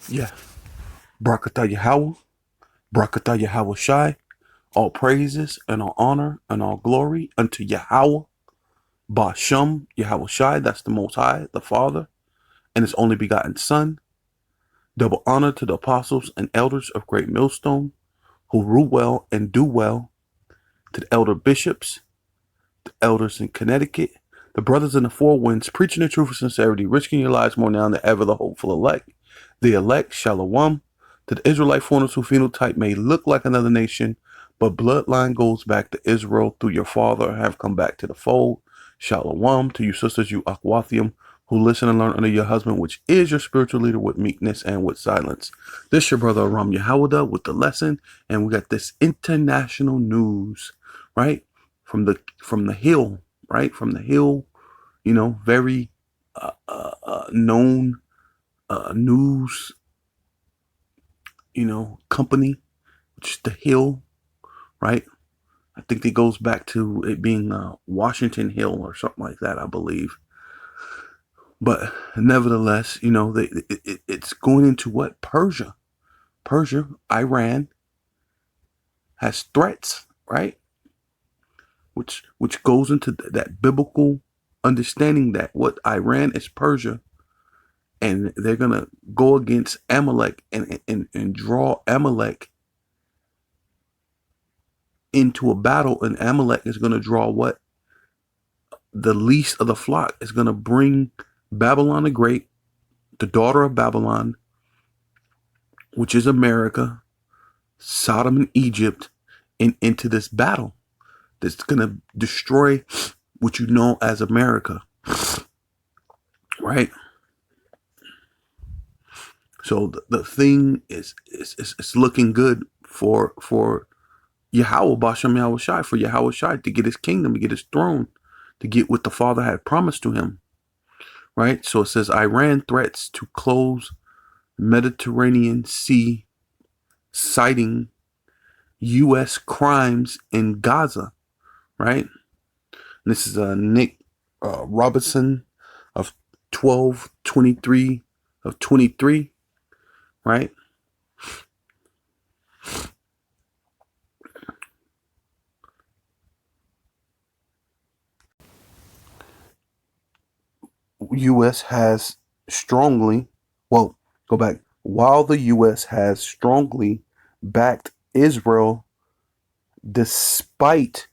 Yeah. Brakatah Yahweh, Brakatah Yahweh Shai, all praises and all honor and all glory unto Yahweh, Bashem, Yahweh Shai, that's the Most High, the Father, and His only begotten Son. Double honor to the apostles and elders of Great Millstone, who rule well and do well, to the elder bishops, the elders in Connecticut, the brothers in the four winds, preaching the truth with sincerity, risking your lives more now than ever, the hopeful elect. The elect, Shalom, to the Israelite foreigners whose phenotype may look like another nation, but bloodline goes back to Israel through your father, have come back to the fold. Shalom to you sisters, you Akwathium, who listen and learn under your husband, which is your spiritual leader, with meekness and with silence. This your brother Aram Yahawada with the lesson, and we got this international news, right? From the hill, right? From the hill, very known news, company, which is the Hill, right? I think it goes back to it being Washington Hill or something like that, I believe. But nevertheless, it's going into what? Persia. Persia, Iran has threats, right? Which goes into that biblical understanding that what Iran is Persia, and they're gonna go against Amalek and draw Amalek into a battle, and Amalek is gonna draw what? The least of the flock, is gonna bring Babylon the Great, the daughter of Babylon, which is America, Sodom and Egypt, into this battle that's gonna destroy what you know as America, right? So the thing is looking good for Yahweh Bashem Yahweh Shai, for Yahweh Shai to get his kingdom, to get his throne, to get what the Father had promised to him, right? So it says Iran threats to close Mediterranean Sea, citing U.S. crimes in Gaza, right? And this is Nick Robinson of 1223 of 23, right? U.S. has strongly, well, go back. While the U.S. has strongly backed Israel despite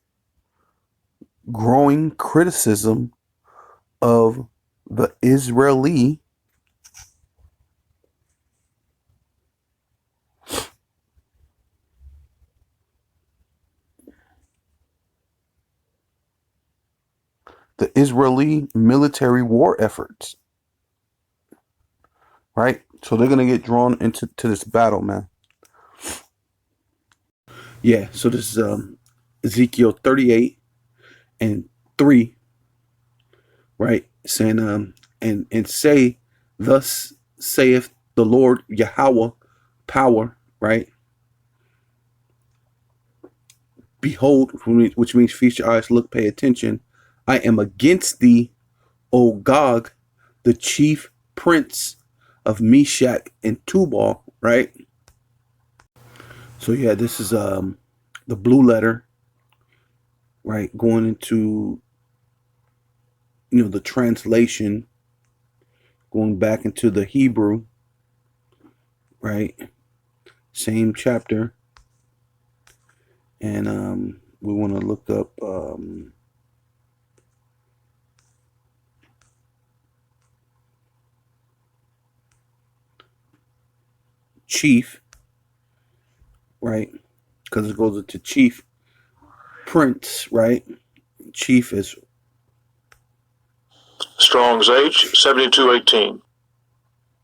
growing criticism of the Israeli military war efforts, right? So they're gonna get drawn into this battle, man. Yeah. So this is Ezekiel 38 and 3, right? Saying and say, thus saith the Lord Yahweh, power, right? Behold, which means feast your eyes, look, pay attention. I am against thee, O Gog, the chief prince of Meshach and Tubal, right? So yeah, this is the blue letter, right? Going into the translation, going back into the Hebrew, right? Same chapter, and we want to look up chief, right? Because it goes into chief prince, right? Chief is Strong's H 7218.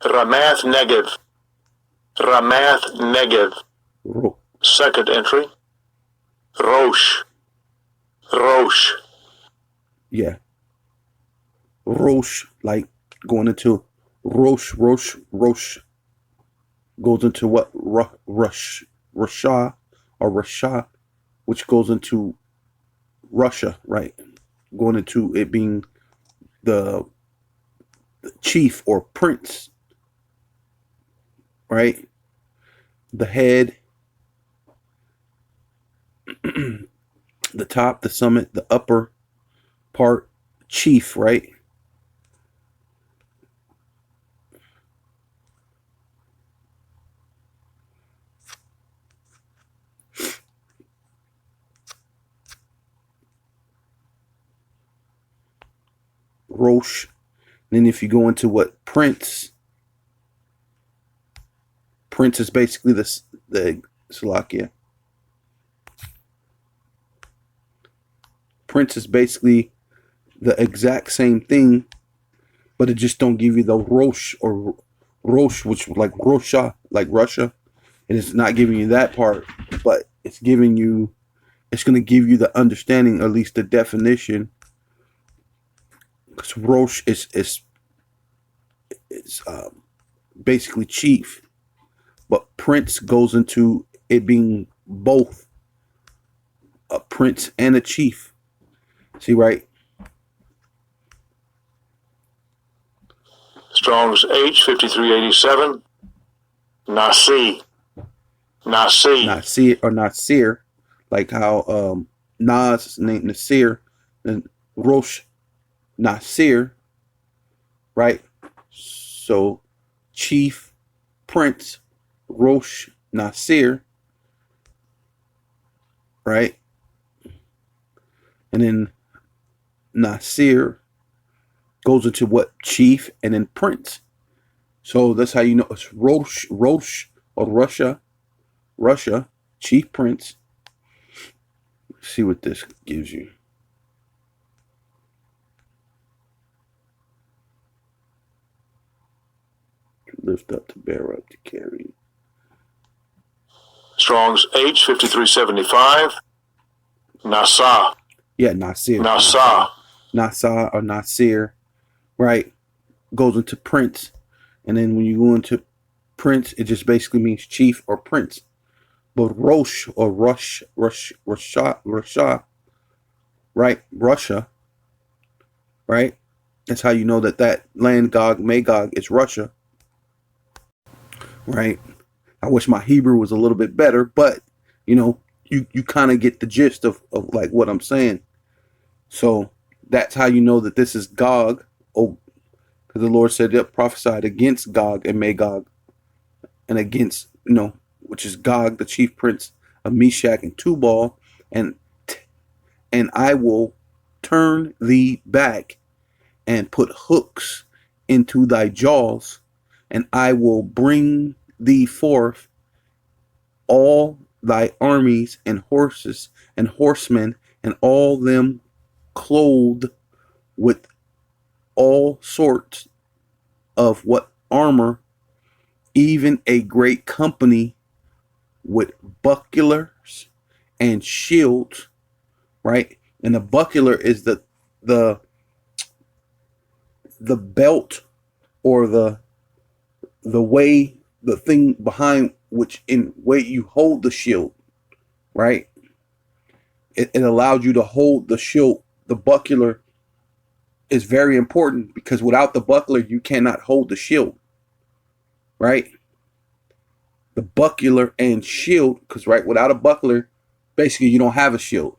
Ramath Negev. Ramath Negev. Second entry. Rosh. Rosh. Yeah. Rosh, like going into Rosh. Goes into what? Russia, or Russia, which goes into Russia, right? Going into it being the chief or prince, right? The head, the top, the summit, the upper part, chief, right? Rosh. Then if you go into what prince is basically the Salakia. Prince is basically the exact same thing, but it just don't give you the Rosh or Rosh, which like Rosha, like Russia. It is not giving you that part, but it's going to give you the understanding, at least the definition. Because Rosh is basically chief, but prince goes into it being both a prince and a chief. See, right? Strong's H 5387. Nasi. Nasir or Nasir, like how Nas is named Nasir and Rosh Nasir, right? So chief, prince, Rosh Nasir, right? And then Nasir goes into what? Chief, and then prince. So that's how you know it's Rosh or Russia, chief prince. Let's see what this gives you. To lift up, to bear up, to carry. Strong's H 5375. Nasa. Yeah, Nasir. Nasa or Nasir, right? Goes into prince. And then when you go into prince, it just basically means chief or prince. But Rosh or Russia, right? Russia, right? That's how you know that land Gog, Magog is Russia, right? I wish my Hebrew was a little bit better, but you kind of get the gist of like what I'm saying. So that's how you know that this is Gog. Oh, because the Lord said it prophesied against Gog and Magog, and against which is Gog, the chief prince of Meshach and Tubal, and I will turn thee back and put hooks into thy jaws, and I will bring thee forth all thy armies and horses and horsemen, and all them clothed with all sorts of what armor, even a great company with bucklers and shields, right? And the buckler is the belt, or the way, the thing behind which in way you hold the shield, right? It allows you to hold the shield. The buckler is very important because without the buckler you cannot hold the shield, right? The buckler and shield, because right, without a buckler, basically you don't have a shield.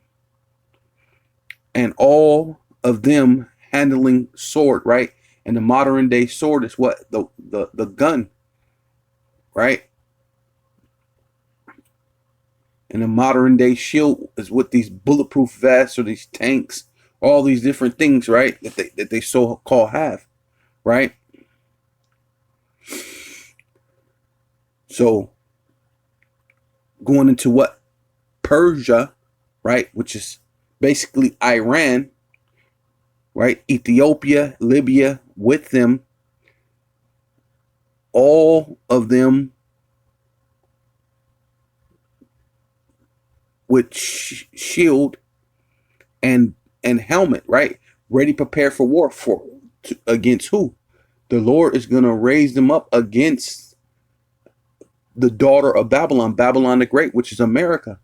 And all of them handling sword, right? And the modern day sword is what? The gun, right? And the modern day shield is what these bulletproof vests or these tanks, all these different things, right? That they so called have, right? So going into what? Persia, right? Which is basically Iran, right? Ethiopia, Libya, with them, all of them with shield and helmet, right? Ready, prepared for war. Against who? The Lord is going to raise them up against the daughter of Babylon, Babylon the Great, which is America.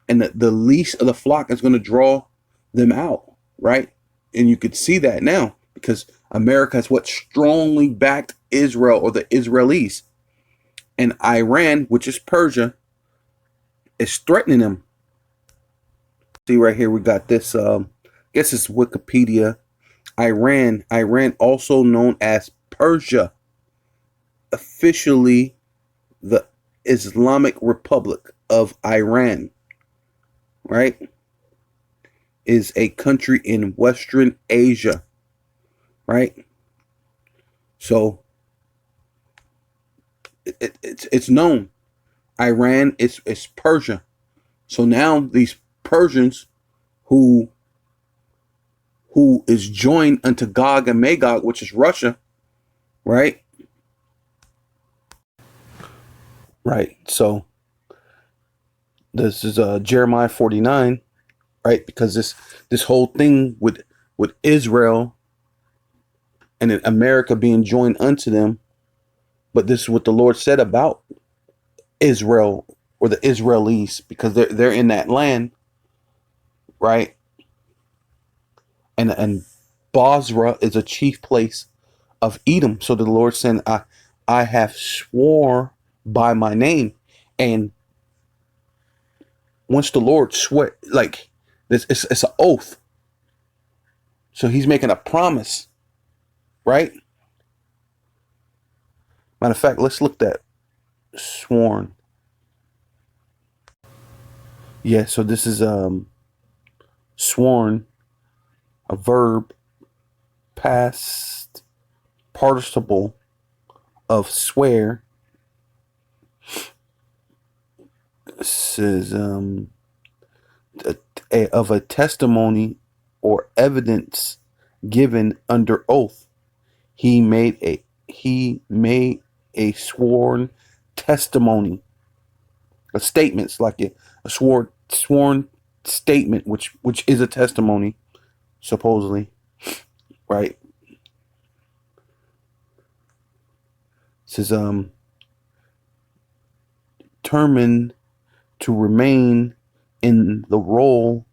And the least of the flock is going to draw them out, right? And you could see that now because America is what strongly backed Israel or the Israelis. And Iran, which is Persia, is threatening them. See right here, we got this. I guess it's Wikipedia. Iran, also known as Persia, officially the Islamic Republic of Iran, right, is a country in Western Asia, right? So it's known. Iran is Persia. So now these Persians who is joined unto Gog and Magog, which is Russia, right? Right. So this is Jeremiah 49, right? Because this whole thing with Israel and America being joined unto them, but this is what the Lord said about Israel or the Israelis, because they're in that land, right? And Basra is a chief place of Edom. So the Lord said, I have swore by my name. And once the Lord swear, like this, it's an oath. So he's making a promise, right? Matter of fact, let's look at sworn. Yeah, so this is sworn, a verb, past participle of swear. This is of a testimony or evidence given under oath. He made a sworn testimony. A statement's like a sworn statement, which is a testimony, supposedly, right? It says determined to remain in the role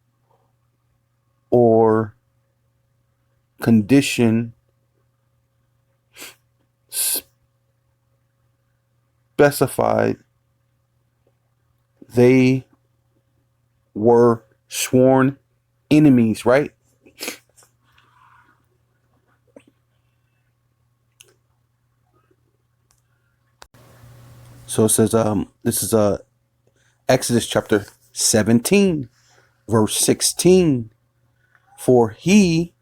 or condition specified. They were sworn enemies, right? So it says this is Exodus chapter 17 verse 16. For he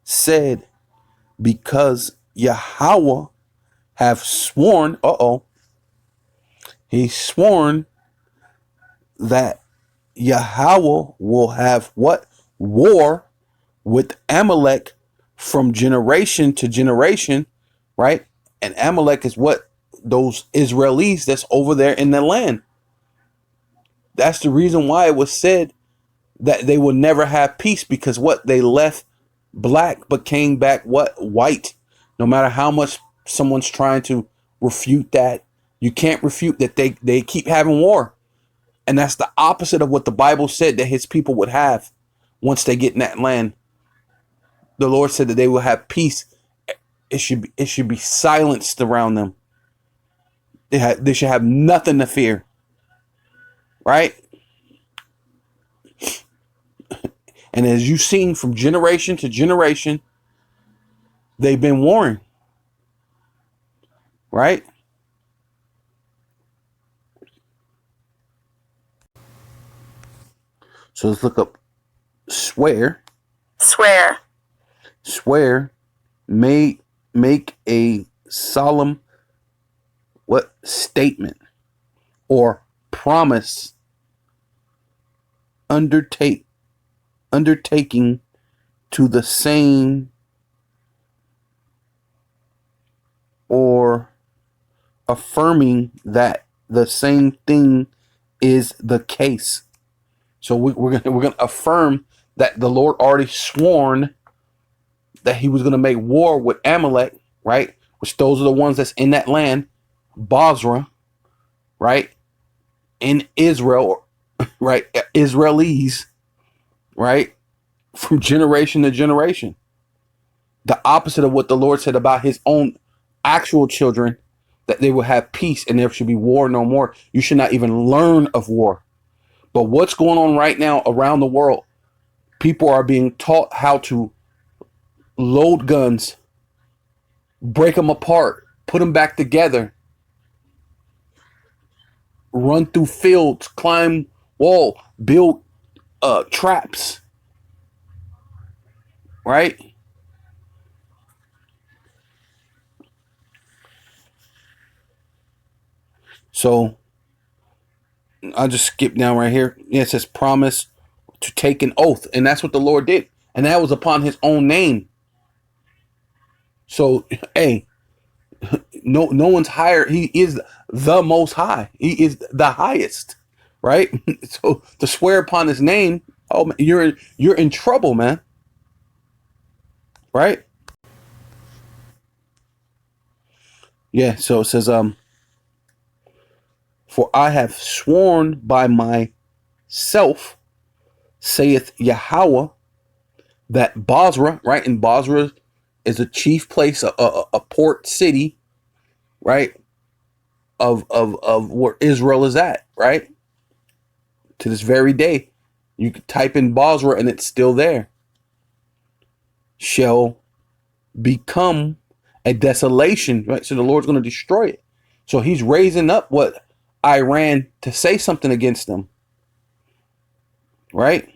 said, because Yahweh have sworn, he sworn that Yahweh will have what? War with Amalek from generation to generation, right? And Amalek is what? Those Israelis that's over there in the land. That's the reason why it was said that they will never have peace, because what? They left black but came back what? White. No matter how much someone's trying to refute that, you can't refute that they keep having war. And that's the opposite of what the Bible said that his people would have once they get in that land. The Lord said that they will have peace. It should be silenced around them. They should have nothing to fear. Right? And as you've seen from generation to generation, they've been warring. Right? So let's look up swear. Swear. Make a solemn what? Statement or promise. Undertaking to the same or affirming that the same thing is the case. So we're gonna affirm that the Lord already sworn that he was gonna make war with Amalek, right? Which those are the ones that's in that land, Basra, right? In Israel, right? Israelis, right? From generation to generation. The opposite of what the Lord said about his own actual children, that they will have peace and there should be war no more. You should not even learn of war. But what's going on right now around the world? People are being taught how to load guns, break them apart, put them back together, run through fields, climb wall, build traps, right? So I'll just skip down right here. Yeah, it says promise to take an oath, and that's what the Lord did, and that was upon his own name. So hey, no one's higher. He is the most high. He is the highest, right? So to swear upon his name, oh man, you're in trouble, man. Right? Yeah, so it says for I have sworn by myself, saith Yahweh, that Basra, right? And Basra is a chief place, a port city, right? Of where Israel is at, right? To this very day. You could type in Basra and it's still there. Shall become a desolation, right? So the Lord's going to destroy it. So he's raising up what Iran to say something against them, right?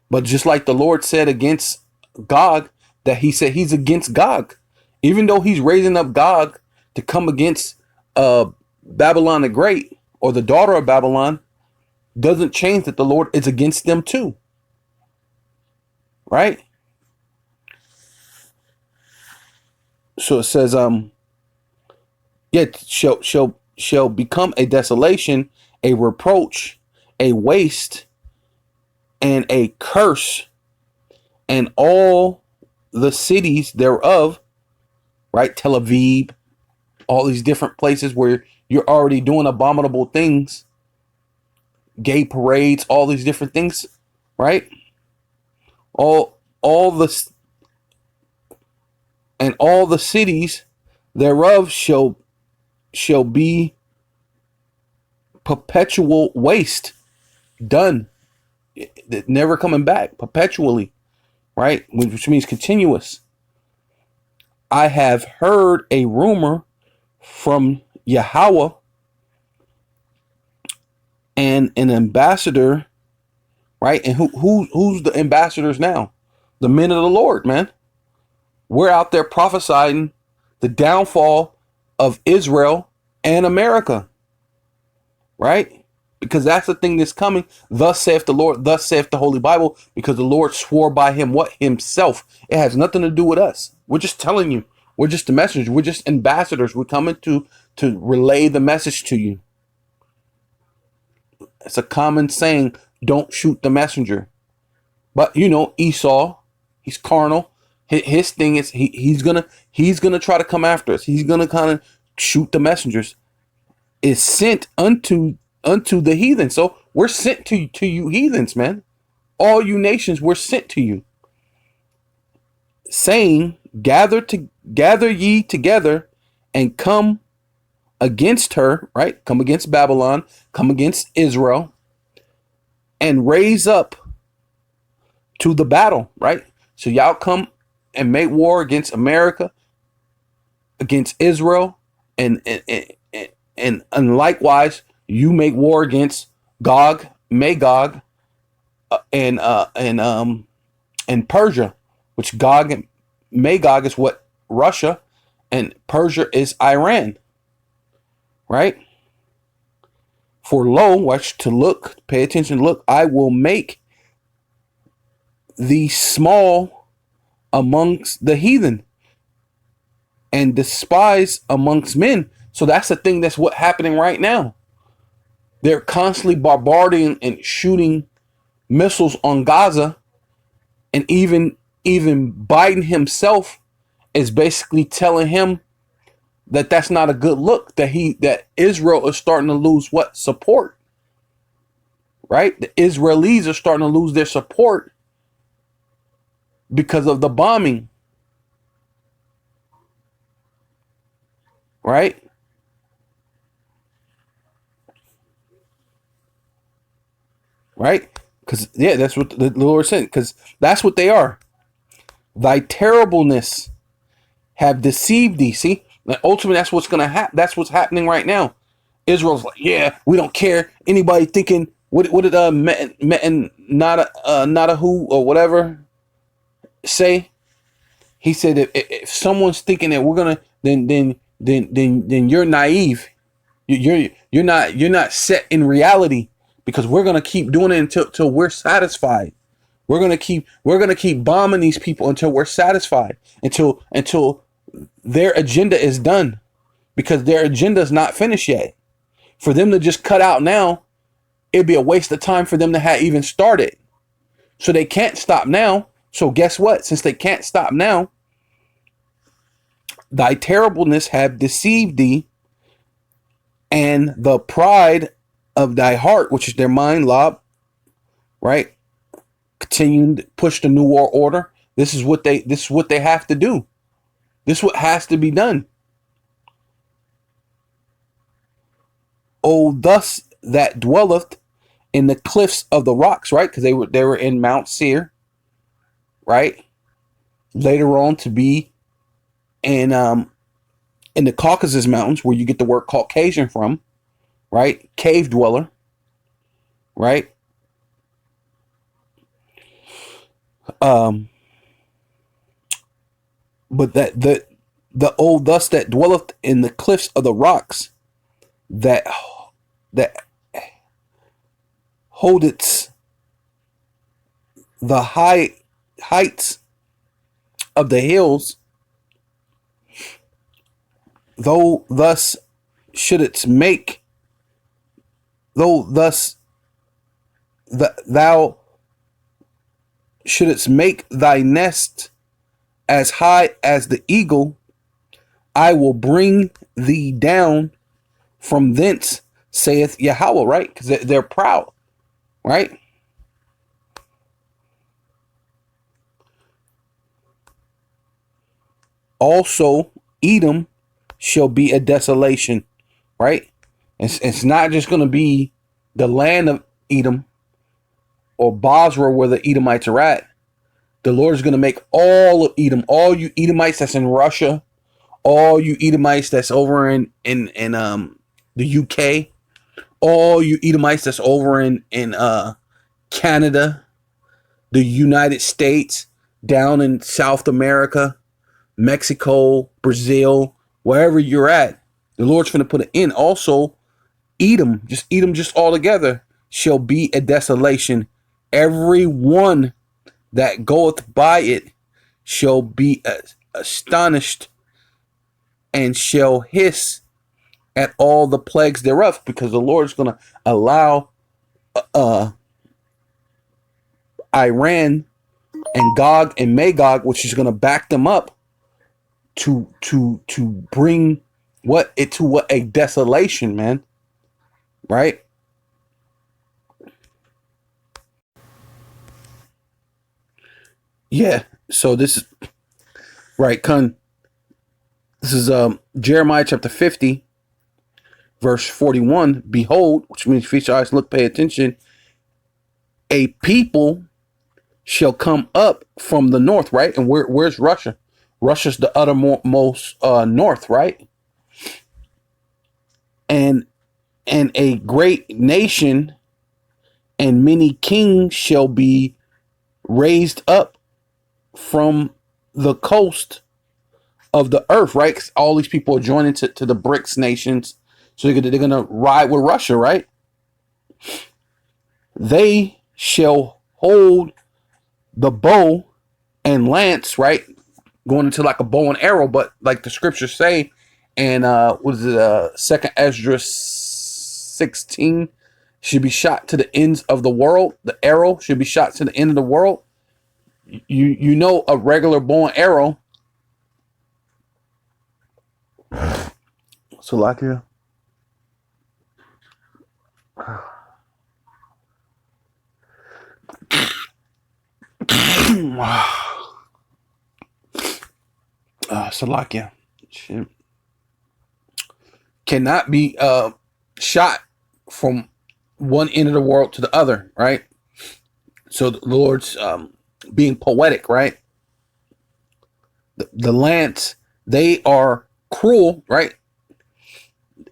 But just like the Lord said against Gog, that he said he's against Gog, even though he's raising up Gog to come against Babylon the Great, or the daughter of Babylon, doesn't change that the Lord is against them too, right? So it says, yet shall become a desolation, a reproach, a waste, and a curse, and all the cities thereof, right? Tel Aviv, all these different places where you're already doing abominable things, gay parades, all these different things, right? All the and all the cities thereof shall be perpetual waste, done, never coming back, perpetually, right? Which means continuous. I have heard a rumor from Yahweh, and an ambassador, right? And who's the ambassadors now? The men of the Lord, man. We're out there prophesying the downfall of Israel and America, right? Because that's the thing that's coming. Thus saith the Lord, thus saith the Holy Bible, because the Lord swore by him what? Himself. It has nothing to do with us. We're just telling you. We're just the messengers. We're just ambassadors. We're coming to relay the message to you. It's a common saying, don't shoot the messenger. But you know, Esau, he's carnal. His thing is he's gonna try to come after us. He's gonna kind of shoot the messengers. Is sent unto the heathen. So we're sent to you heathens, man. All you nations, we're sent to you. Saying, gather ye together and come against her, right? Come against Babylon, come against Israel, and raise up to the battle, right? So y'all come and make war against America, against Israel, and likewise you make war against Gog, Magog, and Persia, which Gog and Magog is what? Russia, and Persia is Iran, right? For lo, watch to look, pay attention, look, I will make thee small amongst the heathen and despise amongst men. So that's the thing, that's what happening right now. They're constantly bombarding and shooting missiles on Gaza, and even Biden himself is basically telling him that that's not a good look, that Israel is starting to lose what? Support, right? The Israelis are starting to lose their support because of the bombing. right? Right? Because, yeah, that's what the Lord said. Because that's what they are. Thy terribleness have deceived thee. See? And ultimately, that's what's going to happen. That's what's happening right now. Israel's like, yeah, we don't care. Anybody thinking, what did Metin Nadahu or whatever say? He said, if someone's thinking that we're gonna, then you're naive. You're not set in reality, because we're gonna keep doing it until we're satisfied. We're gonna keep bombing these people until we're satisfied, until their agenda is done, because their agenda is not finished yet. For them to just cut out now, it'd be a waste of time for them to have even started. So they can't stop now. So guess what? Since they can't stop now, thy terribleness have deceived thee, and the pride of thy heart, which is their mind, lob, right? Continuing to push the new world order. This is what they have to do. This is what has to be done. Oh, thus that dwelleth in the cliffs of the rocks, right? Because they were in Mount Seir, right? Later on to be in the Caucasus Mountains, where you get the word Caucasian from, right? Cave dweller, right? But that the old thus that dwelleth in the cliffs of the rocks, that holdeth the high heights of the hills, though thus shouldst make, though thus thou shouldst make thy nest as high as the eagle, I will bring thee down from thence, saith Yahweh, right? Because they're proud, right? Also, Edom shall be a desolation, right? It's not just going to be the land of Edom or Basra where the Edomites are at. The Lord is going to make all of Edom, all you Edomites that's in Russia, all you Edomites that's over in the UK, all you Edomites that's over in Canada, the United States, down in South America, Mexico, Brazil, wherever you're at, the Lord's going to put it in. Also, Edom just all together shall be a desolation. Every one that goeth by it shall be astonished, and shall hiss at all the plagues thereof, because the Lord's going to allow Iran and Gog and Magog, which is going to back them up, to bring what a desolation, man, right? Yeah. So this is right, this is Jeremiah chapter 50, verse 41. Behold, which means feast your eyes, look, pay attention. A people shall come up from the north, right? And where's Russia? Russia's the uttermost north, right? And a great nation and many kings shall be raised up from the coast of the earth, right? 'Cause all these people are joining to the BRICS nations, so they're gonna ride with Russia, right? They shall hold the bow and lance, right? Going into like a bow and arrow, but like the scriptures say, and what is it? Second Ezra 16 should be shot to the ends of the world. The arrow should be shot to the end of the world. You know, a regular bow and arrow. So like here. Salakia. Shit. cannot be shot from one end of the world to the other, right? So the Lord's being poetic, right? The Lance, they are cruel, right?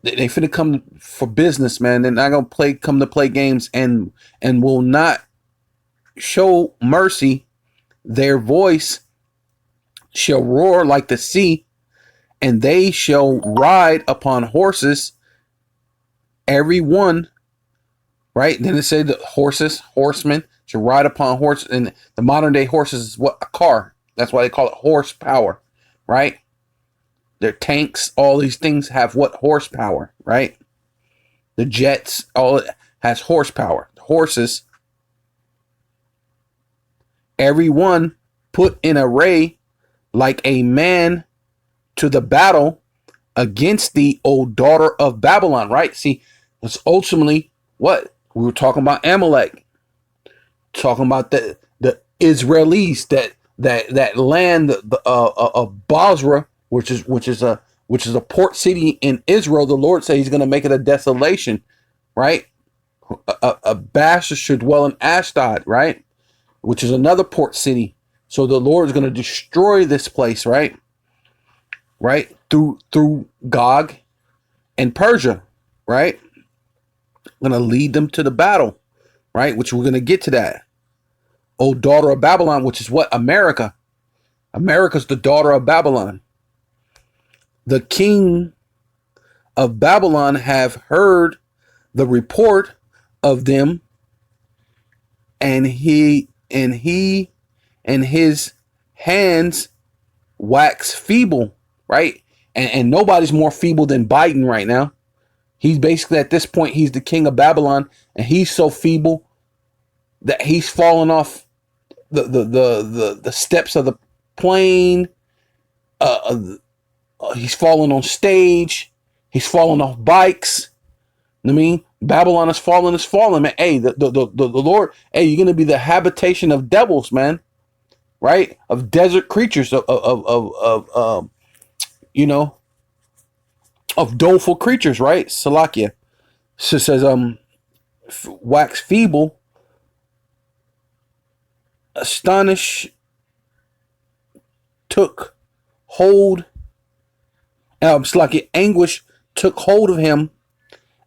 They finna come for business, man. They're not gonna come to play games, and will not show mercy. Their voice shall roar like the sea, and they shall ride upon horses, every one, right? Then it said the horsemen should ride upon horses, and the modern day horses is what? A car. That's why they call it horsepower, right? Their tanks, all these things have what? Horsepower, right? The jets, all it has horsepower. Horses, every one put in array like a man to the battle against thee, O daughter of Babylon, right? See, that's ultimately what? We were talking about Amalek, talking about the Israelis, that land of Basra, which is a port city in Israel. The Lord said He's going to make it a desolation, right? A bastard should dwell in Ashdod, right? Which is another port city. So the Lord is going to destroy this place, right? Right, through Gog and Persia, right? Going to lead them to the battle, right? Which we're going to get to that. O daughter of Babylon, which is what? America. America's the daughter of Babylon. The king of Babylon have heard the report of them, and he and his hands wax feeble, right? And nobody's more feeble than Biden right now. He's basically, at this point, he's the king of Babylon, and he's so feeble that he's fallen off the steps of the plane. He's fallen on stage. He's fallen off bikes. I mean, Babylon is fallen, man. Hey, the Lord, hey, you're gonna be the habitation of devils, man. Right? Of desert creatures, of doleful creatures, right? Salakia. So it says, wax feeble, astonish, took hold. Salakia, anguish took hold of him,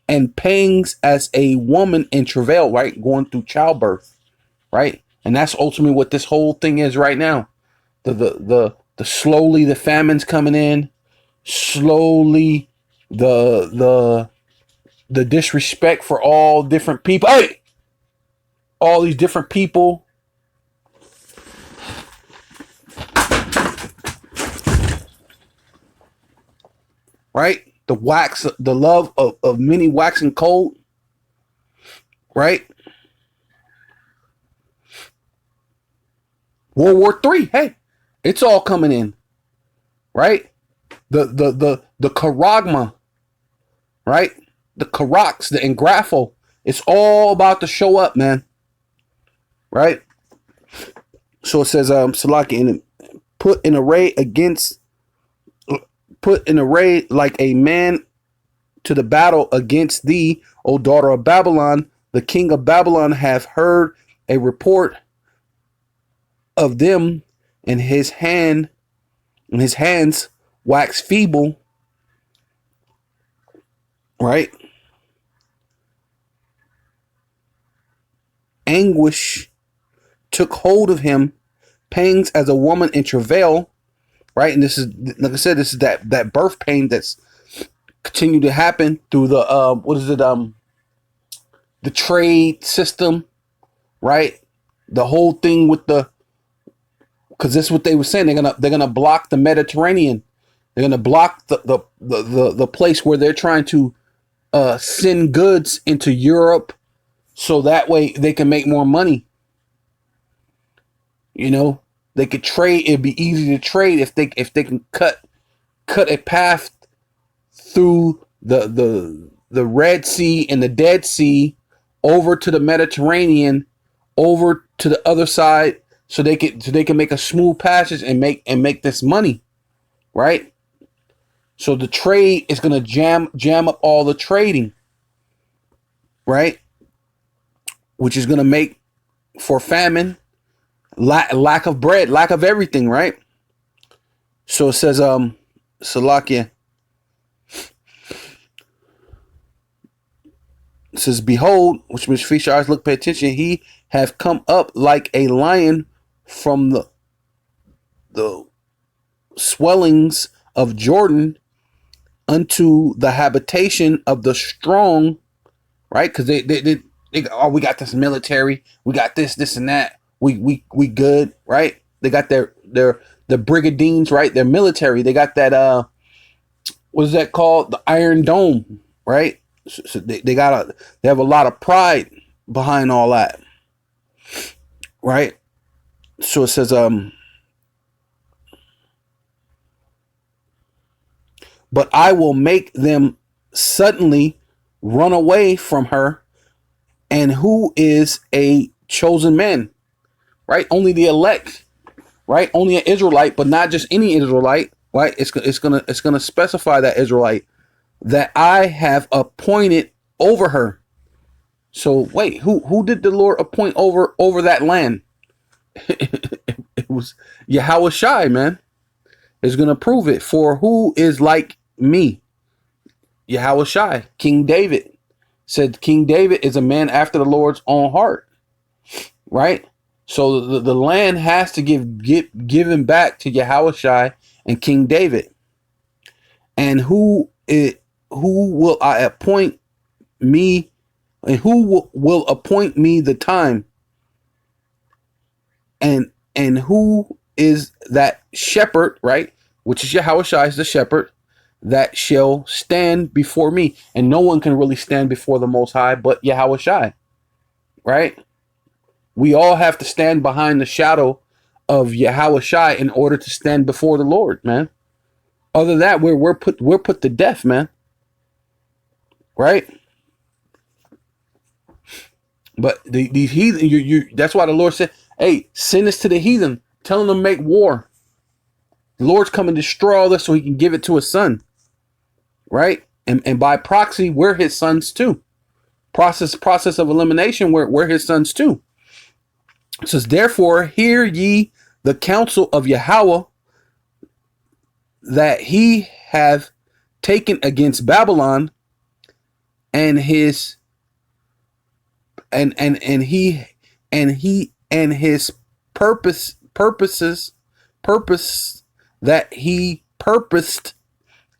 and pangs as a woman in travail, right? Going through childbirth, right? And that's ultimately what this whole thing is right now. The slowly the famine's coming in, slowly the disrespect for all different people. Hey, all these different people. Right? The love of many waxing cold. Right? World War III. Hey, it's all coming in. Right? The charagma. Right? The Karax, the Engrapho. It's all about to show up, man. Right? So it says, Salaki, put in array like a man to the battle against thee, O daughter of Babylon. The king of Babylon have heard a report of them, and his hands wax feeble. Right? Anguish took hold of him, pangs as a woman in travail. Right? And this is, like I said, this is that birth pain that's continued to happen through the the trade system, right? The whole thing with because this is what they were saying. They're gonna block the Mediterranean. They're gonna block the place where they're trying to send goods into Europe, so that way they can make more money. You know, they could trade. It'd be easy to trade if they can cut a path through the Red Sea and the Dead Sea over to the Mediterranean, over to the other side, so they can make a smooth passage and make this money, right? So the trade is going to jam up all the trading, right? Which is going to make for famine, lack of bread, lack of everything, right? So it says, Salakia, it says, behold, which means feast your eyes, look, pay attention. He have come up like a lion from the swellings of Jordan unto the habitation of the strong, right? Because they oh, we got this military, we got this and that. We good, right? They got their brigadines, right? Their military. They got that what is that called? The Iron Dome, right? So they have a lot of pride behind all that, right? So it says but I will make them suddenly run away from her, and who is a chosen man, right? Only the elect, right? Only an Israelite, but not just any Israelite, right? It's gonna specify that Israelite that I have appointed over her. So wait, who did the Lord appoint over that land? It was Yahweh Shai, man. Is gonna prove it. For who is like me? Yahweh Shai, King David. Said King David is a man after the Lord's own heart, right? So the land has to give given back to Yahweh Shai and King David. And who will I appoint me, and who will appoint me the time? And who is that shepherd, right? Which is Yahweh Shai, is the shepherd that shall stand before me. And no one can really stand before the Most High but Yahweh Shai, right? We all have to stand behind the shadow of Yahweh Shai in order to stand before the Lord, man. Other than that, we're put to death, man. Right? But these heathen, that's why the Lord said, hey, send this to the heathen. Tell them to make war. The Lord's coming to destroy all this so he can give it to his son. Right? And by proxy, we're his sons too. Process of elimination, we're his sons too. It says, therefore, hear ye the counsel of Yahweh that he have taken against Babylon, and his purpose that he purposed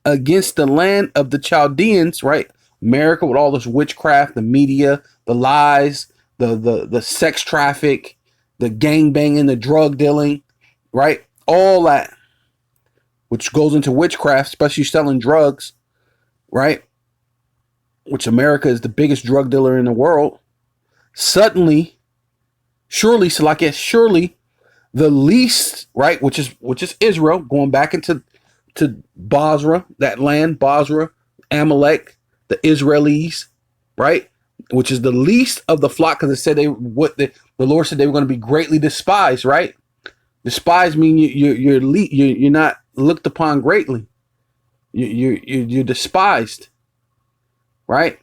against the land of the Chaldeans, right? America, with all this witchcraft, the media, the lies, the sex traffic, the gang banging, the drug dealing, right? All that, which goes into witchcraft, especially selling drugs, right? Which America is the biggest drug dealer in the world. Suddenly, surely, so like surely, the least, right, which is Israel, going back into Basra, that land, Basra, Amalek, the Israelis, right, which is the least of the flock, because it said the Lord said they were going to be greatly despised, right? Despised mean you're not looked upon greatly. You're despised, right?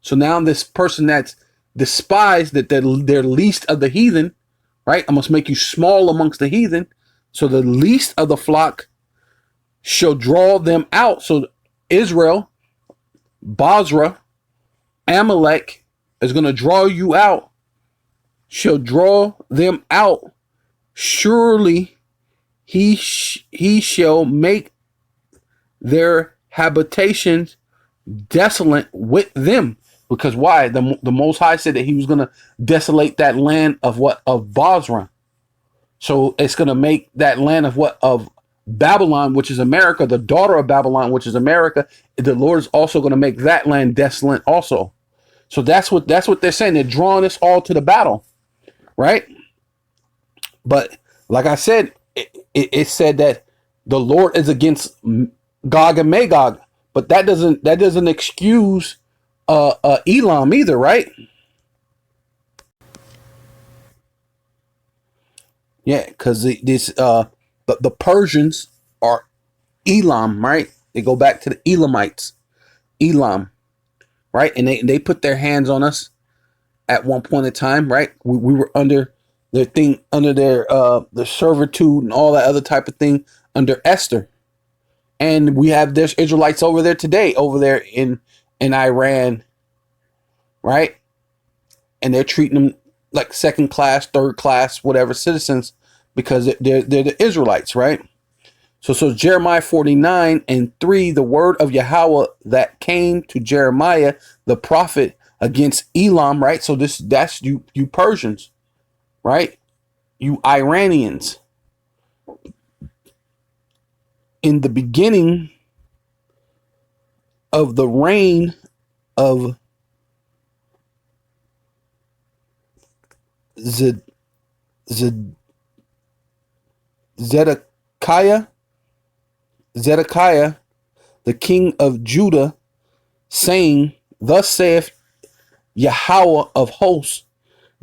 So now this person that's despised, that they're least of the heathen, right? I must make you small amongst the heathen. So the least of the flock shall draw them out. So Israel, Basra, Amalek is going to draw you out, shall draw them out. Surely he shall make their habitations desolate with them. Because why? The Most High said that he was going to desolate that land of Basra. So it's going to make that land of Babylon, which is America, the daughter of Babylon, which is America. The Lord is also going to make that land desolate also. So that's what they're saying. They're drawing us all to the battle, right? But like I said, it said that the Lord is against Gog and Magog, but that doesn't excuse Elam either, right? Yeah, because the Persians are Elam, right? They go back to the Elamites, Elam, right? And they put their hands on us at one point in time, right? We were under their thing, under their servitude and all that other type of thing under Esther. And we have there's Israelites over there today, over there in Iran, right? And they're treating them like second class, third class, whatever citizens because they're the Israelites, right? So Jeremiah 49:3, the word of Yahweh that came to Jeremiah the prophet against Elam, right? So that's you Persians, right? You Iranians. In the beginning of the reign of Zedekiah, the king of Judah, saying, thus saith Yahweh of hosts,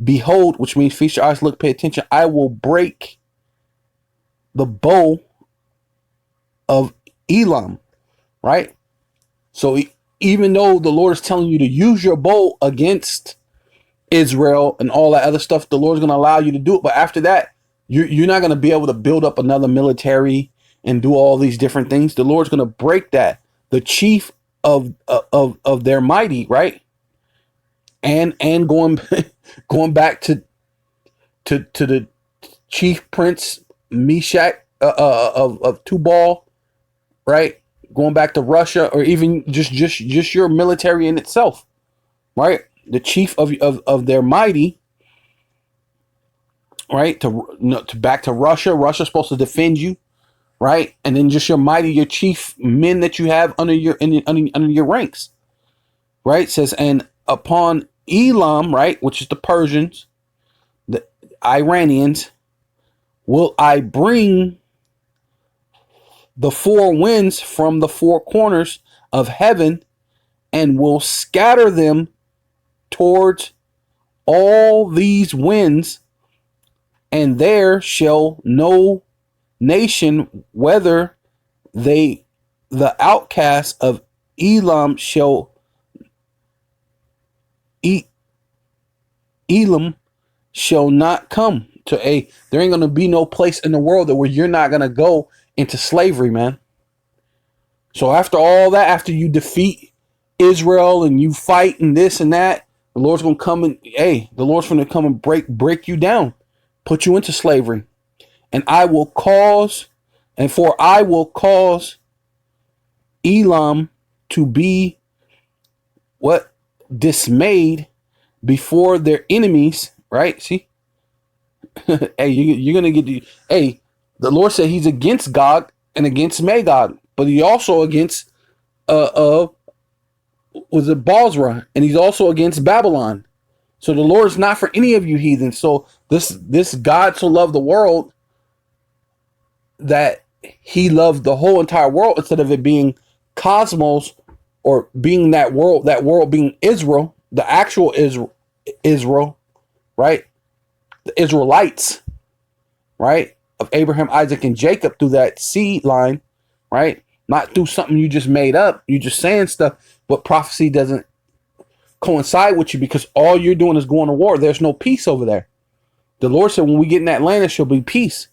behold, which means feast your eyes, look, pay attention, I will break the bow of Elam, right? So even though the Lord is telling you to use your bow against Israel and all that other stuff, the Lord's going to allow you to do it. But after that, you're not going to be able to build up another military and do all these different things. The Lord's going to break that. The chief of their mighty, right? And going going back to the chief prince Meshach of Tubal, right? Going back to Russia, or even just your military in itself, right? The chief of their mighty, right? To back to Russia. Russia's supposed to defend you, right? And then just your mighty, your chief men that you have under your ranks, right? It says, and upon Elam, right, which is the Persians, the Iranians, will I bring the four winds from the four corners of heaven, and will scatter them towards all these winds, and there shall no nation, whether the outcasts of Elam shall Elam shall not come to there ain't going to be no place in the world where you're not going to go into slavery, man. So after all that, after you defeat Israel and you fight and this and that, the Lord's going to come and, the Lord's going to come and break you down, put you into slavery. And I will cause Elam to be what? Dismayed before their enemies, right? See? You're going to get the Lord said he's against Gog and against Magog, but he also against was it Bozrah, and he's also against Babylon. So the Lord is not for any of you heathens. So this God so loved the world that he loved the whole entire world, instead of it being cosmos or being that world being Israel, the actual Israel, right? The Israelites, right? Of Abraham, Isaac, and Jacob, through that seed line, right? Not through something you just made up. You just saying stuff, but prophecy doesn't coincide with you, because all you're doing is going to war. There's no peace over there. The Lord said, when we get in that land, there shall be peace.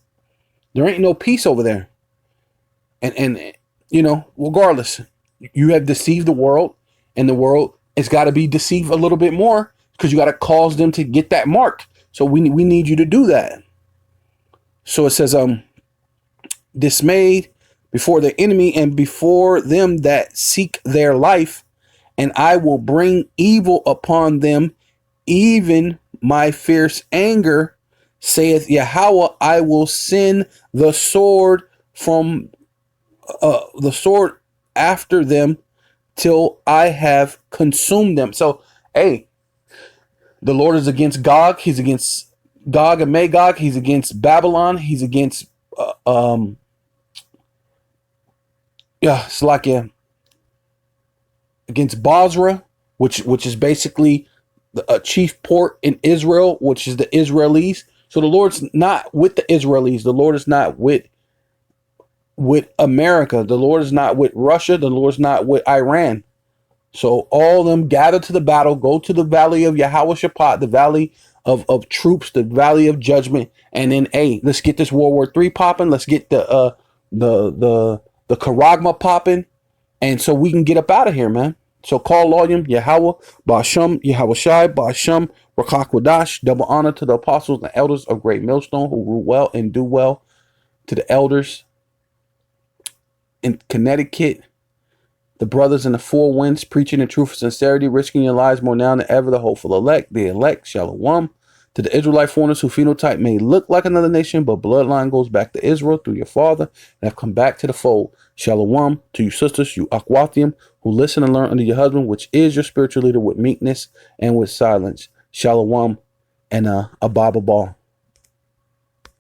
There ain't no peace over there. And regardless, you have deceived the world, and the world has got to be deceived a little bit more, because you got to cause them to get that mark. So we need you to do that. So it says, dismayed before the enemy and before them that seek their life, and I will bring evil upon them, even my fierce anger, saith Yahweh. I will send the sword from the sword after them till I have consumed them. So, the Lord is against Gog. He's against Gog and Magog. He's against Babylon. He's against against Bozrah, which is basically the chief port in Israel, which is the Israelis. So the Lord's not with the Israelis. The Lord is not with with America. The Lord is not with Russia. The Lord is not with Iran. So all of them gather to the battle, go to the valley of Yahweh Shaphat, the valley of troops, the valley of judgment, and then hey, let's get this World War III popping. Let's get the Karagma popping, and so we can get up out of here, man. So call Loyum, Yahweh, Ba'asham, Yahweh Shai, Ba'asham, Rakakwadash, double honor to the apostles and elders of Great Millstone who rule well and do well, to the elders in Connecticut, the brothers in the four winds, preaching the truth of sincerity, risking your lives more now than ever, the hopeful elect, the elect, Shalom. To the Israelite foreigners who phenotype may look like another nation, but bloodline goes back to Israel through your father and have come back to the fold. Shalom. To you sisters, you Akwathium, who listen and learn under your husband, which is your spiritual leader, with meekness and with silence. Shalom and a Baba Ball.